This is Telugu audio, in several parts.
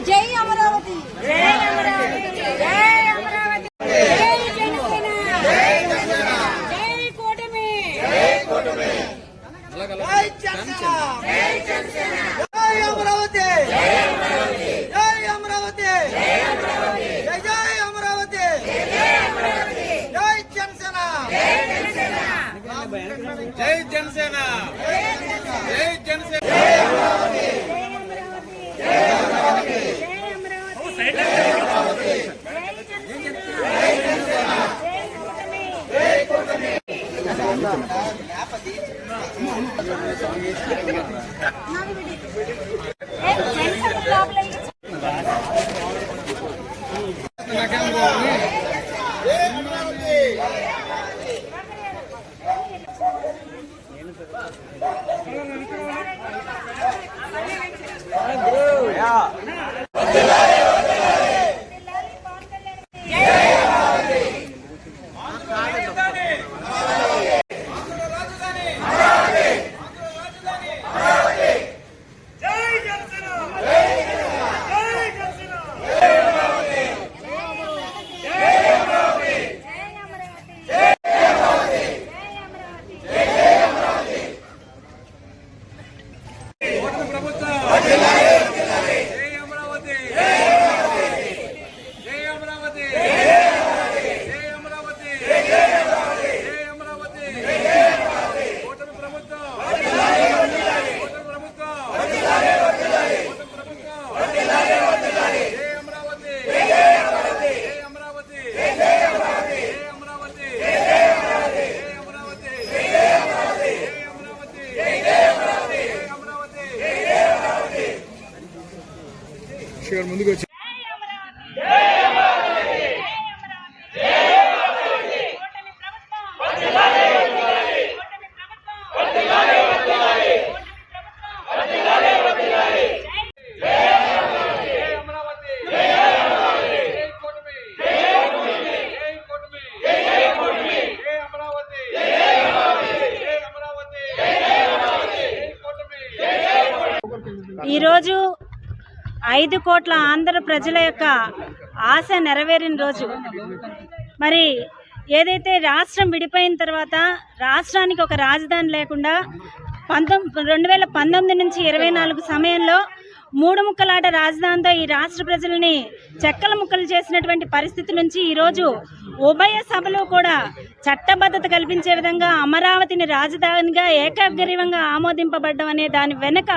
జై అమరావతి, జై అమరావతి, జై అమరావతి, జై జనసేన, జై కూటమి, జై కూటమి, జై జనసేన, జై జనసేన, జై అమరావతి, జై అమరావతి, జై అమరావతి, జై అమరావతి, జై అమరావతి, జై అమరావతి, జై జనసేన, జై జనసేన, జై జనసేన, జై జనసేన, జై అమరావతి, జై అమరావతి, ముందుకు వచ్చి ఈరోజు 5 కోట్ల ఆంధ్ర ప్రజల యొక్క ఆశ నెరవేరిన రోజు. మరి ఏదైతే రాష్ట్రం విడిపోయిన తర్వాత రాష్ట్రానికి ఒక రాజధాని లేకుండా 2019 నుంచి 24 సమయంలో 3 ముక్కలాట రాజధానితో ఈ రాష్ట్ర ప్రజల్ని చెక్కల ముక్కలు చేసినటువంటి పరిస్థితి నుంచి ఈరోజు ఉభయ సభలో కూడా చట్టబద్ధత కల్పించే విధంగా అమరావతిని రాజధానిగా ఏకగ్రీవంగా ఆమోదింపబడ్డం అనే దాని వెనుక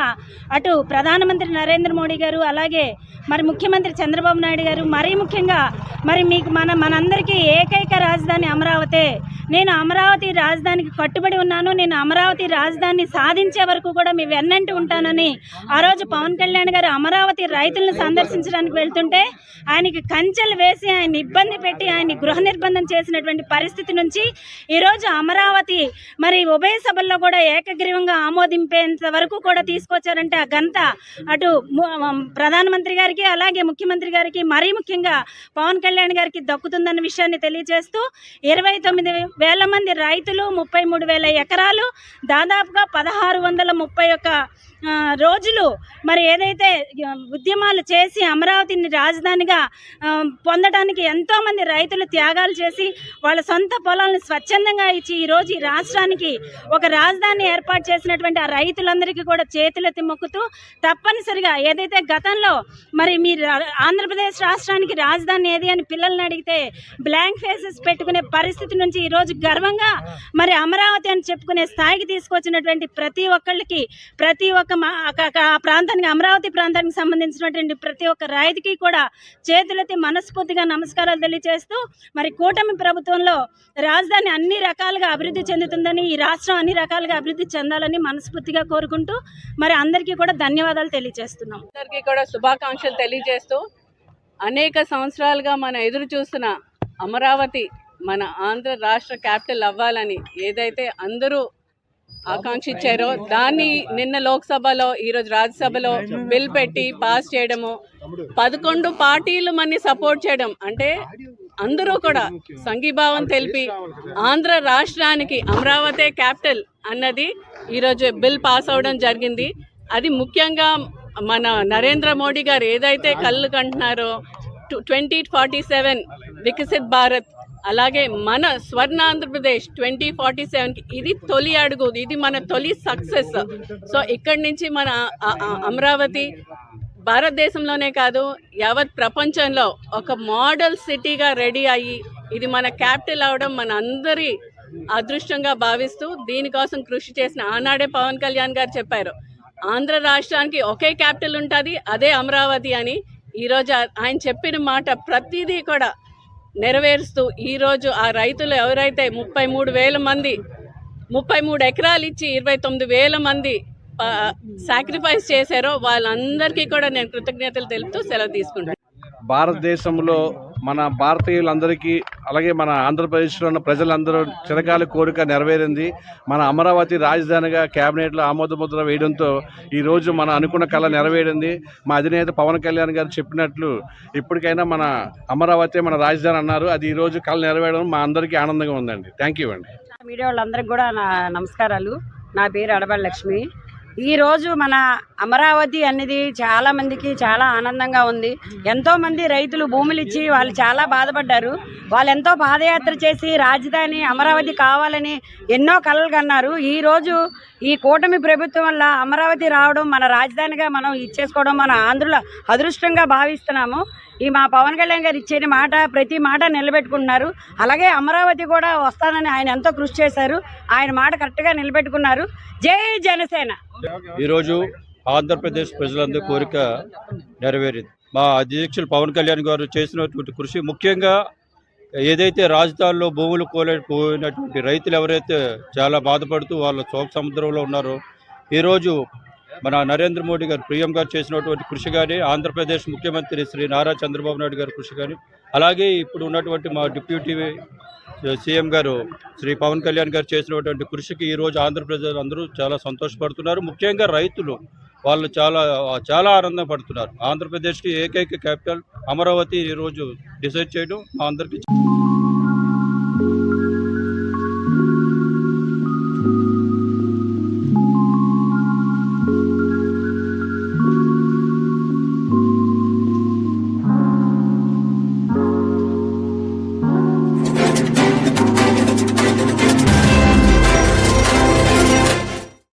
అటు ప్రధానమంత్రి నరేంద్ర మోడీ గారు, అలాగే మరి ముఖ్యమంత్రి చంద్రబాబు నాయుడు గారు, మరీ ముఖ్యంగా మరి మీకు మనందరికీ ఏకైక రాజధాని అమరావతే. నేను అమరావతి రాజధానికి కట్టుబడి ఉన్నాను, నేను అమరావతి రాజధానిని సాధించే వరకు కూడా మీ వెన్నంటి ఉంటానని ఆ రోజు పవన్ కళ్యాణ్ గారు అమరావతి రైతులను సందర్శించడానికి వెళ్తుంటే ఆయనకి కంచెలు వేసి ఆయన ఇబ్బంది పెట్టి ఆయన గృహ నిర్బంధం చేసినటువంటి పరిస్థితి నుంచి ఈరోజు అమరావతి మరి ఉభయ సభల్లో కూడా ఏకగ్రీవంగా ఆమోదింపేంత వరకు కూడా తీసుకొచ్చారంటే ఆ ఘనత అటు ప్రధానమంత్రి గారికి, అలాగే ముఖ్యమంత్రి గారికి, మరీ ముఖ్యంగా పవన్ కళ్యాణ్ గారికి దక్కుతుందన్న విషయాన్ని తెలియజేస్తూ 29,000 మంది రైతులు, 33,000 ఎకరాలు, దాదాపుగా 1631 రోజులు మరి ఏదైతే ఉద్యమాలు చేసి అమరావతిని రాజధానిగా పొందడానికి ఎంతోమంది రైతులు త్యాగాలు చేసి వాళ్ళ సొంత పొలాలను స్వచ్ఛందంగా ఇచ్చి ఈరోజు ఈ రాష్ట్రానికి ఒక రాజధాని ఏర్పాటు చేసినటువంటి ఆ రైతులందరికీ కూడా చేతులెత్తి మొక్కుతూ తప్పనిసరిగా ఏదైతే గతంలో మరి మీరు ఆంధ్రప్రదేశ్ రాష్ట్రానికి రాజధాని ఏది అని పిల్లల్ని అడిగితే బ్లాంక్ ఫేసెస్ పెట్టుకునే పరిస్థితి నుంచి ఈరోజు గర్వంగా మరి అమరావతి అని చెప్పుకునే స్థాయికి తీసుకొచ్చినటువంటి ప్రతి ఒక్కళ్ళకి, ప్రతి ఒక్క ప్రాంతానికి, అమరావతి ప్రాంతానికి సంబంధించినటువంటి ప్రతి ఒక్క రైతుకి కూడా చేతులెత్తి మనస్ఫూర్తిగా నమస్కారాలు తెలియజేస్తూ మరి కూటమి ప్రభుత్వంలో రాజధాని అన్ని రకాలుగా అభివృద్ధి చెందుతుందని, ఈ రాష్ట్రం అన్ని రకాలుగా అభివృద్ధి చెందాలని మనస్ఫూర్తిగా కోరుకుంటూ మరి అందరికీ కూడా ధన్యవాదాలు తెలియజేస్తున్నాం. అందరికీ కూడా శుభాకాంక్షలు తెలియజేస్తూ అనేక సంవత్సరాలుగా మనం ఎదురు చూస్తున్న అమరావతి మన ఆంధ్ర రాష్ట్ర క్యాపిటల్ అవ్వాలని ఏదైతే అందరూ ఆకాంక్షించారో దాన్ని నిన్న లోక్సభలో, ఈరోజు రాజ్యసభలో బిల్ పెట్టి పాస్ చేయడము 11 పార్టీలు మన్ని సపోర్ట్ చేయడం అంటే అందరూ కూడా సంఘీభావం తెలిపి ఆంధ్ర రాష్ట్రానికి అమరావతి క్యాపిటల్ అన్నది ఈరోజు బిల్ పాస్ అవడం జరిగింది. అది ముఖ్యంగా మన నరేంద్ర మోడీ గారు ఏదైతే కళ్ళు కంటున్నారో 2047 వికసిత్ భారత్, అలాగే మన స్వర్ణ ఆంధ్రప్రదేశ్ 2047కి ఇది తొలి అడుగు, ఇది మన తొలి సక్సెస్. సో ఇక్కడి నుంచి మన అమరావతి భారతదేశంలోనే కాదు యావత్ ప్రపంచంలో ఒక మోడల్ సిటీగా రెడీ అయ్యి ఇది మన క్యాపిటల్ అవడం మన అందరి అదృష్టంగా భావిస్తూ దీనికోసం కృషి చేసిన ఆనాడే పవన్ కళ్యాణ్ గారు చెప్పారు ఆంధ్ర రాష్ట్రానికి ఒకే క్యాపిటల్ ఉంటుంది, అదే అమరావతి అని. ఈరోజు ఆయన చెప్పిన మాట ప్రతిదీ కూడా నెరవేరుస్తూ ఈరోజు ఆ రైతులు ఎవరైతే 33,000 మంది 33 ఎకరాలు ఇచ్చి 29,000 మంది సాక్రిఫైస్ చేశారో వాళ్ళందరికీ కూడా నేను కృతజ్ఞతలు తెలుపుతూ సెలవు తీసుకుంటాను. భారతదేశంలో మన భారతీయులందరికీ అలాగే మన ఆంధ్రప్రదేశ్లో ఉన్న ప్రజలందరూ చిరకాల కోరిక నెరవేరింది. మన అమరావతి రాజధానిగా క్యాబినెట్లో ఆమోదముద్ర వేయడంతో ఈరోజు మన అనుకున్న కళ నెరవేరింది. మా అధినేత పవన్ కళ్యాణ్ గారు చెప్పినట్లు ఇప్పటికైనా మన అమరావతి మన రాజధాని అన్నారు. అది ఈరోజు కళ నెరవేరడం మా అందరికీ ఆనందంగా ఉందండి. థ్యాంక్ యూ అండి. మీడియా వాళ్ళందరికీ కూడా నా నమస్కారాలు. నా పేరు అడబాళ్ లక్ష్మి. ఈరోజు మన అమరావతి అనేది చాలా మందికి చాలా ఆనందంగా ఉంది. ఎంతోమంది రైతులు భూములు ఇచ్చి వాళ్ళు చాలా బాధపడ్డారు. వాళ్ళు ఎంతో పాదయాత్ర చేసి రాజధాని అమరావతి కావాలని ఎన్నో కలలు కన్నారు. ఈరోజు ఈ కూటమి ప్రభుత్వం వల్ల అమరావతి రావడం, మన రాజధానిగా మనం ఇచ్చేసుకోవడం మన ఆంధ్రుల అదృష్టంగా భావిస్తున్నాము. ఈ మా పవన్ కళ్యాణ్ గారు ఇచ్చిన మాట ప్రతి మాట నిలబెట్టుకుంటున్నారు. అలాగే అమరావతి కూడా వస్తానని ఆయన ఎంతో కృషి చేశారు. ఆయన మాట కరెక్ట్గా నిలబెట్టుకున్నారు. జై జనసేన. ఈరోజు ఆంధ్రప్రదేశ్ ప్రజలందరి కోరిక నెరవేరింది. మా అధ్యక్షులు పవన్ కళ్యాణ్ గారు చేసినటువంటి కృషి, ముఖ్యంగా ఏదైతే రాజధానిలో భూములు కోల్పోయినటువంటి రైతులు ఎవరైతే చాలా బాధపడుతూ వాళ్ళ శోక సముద్రంలో ఉన్నారో, ఈరోజు మన నరేంద్ర మోడీ గారు ప్రియం గారు చేసినటువంటి కృషి కానీ, ఆంధ్రప్రదేశ్ ముఖ్యమంత్రి శ్రీ నారా చంద్రబాబు నాయుడు గారి కృషి కానీ, అలాగే ఇప్పుడు ఉన్నటువంటి మా డిప్యూటీ సీఎం గారు శ్రీ పవన్ కళ్యాణ్ గారు చేసినటువంటి కృషికి ఈరోజు ఆంధ్రప్రదేశ్ అందరూ చాలా సంతోషపడుతున్నారు. ముఖ్యంగా రైతులు వాళ్ళు చాలా ఆనందం పడుతున్నారు. ఆంధ్రప్రదేశ్కి ఏకైక క్యాపిటల్ అమరావతి ఈరోజు డిసైడ్ చేయడం మా అందరికీ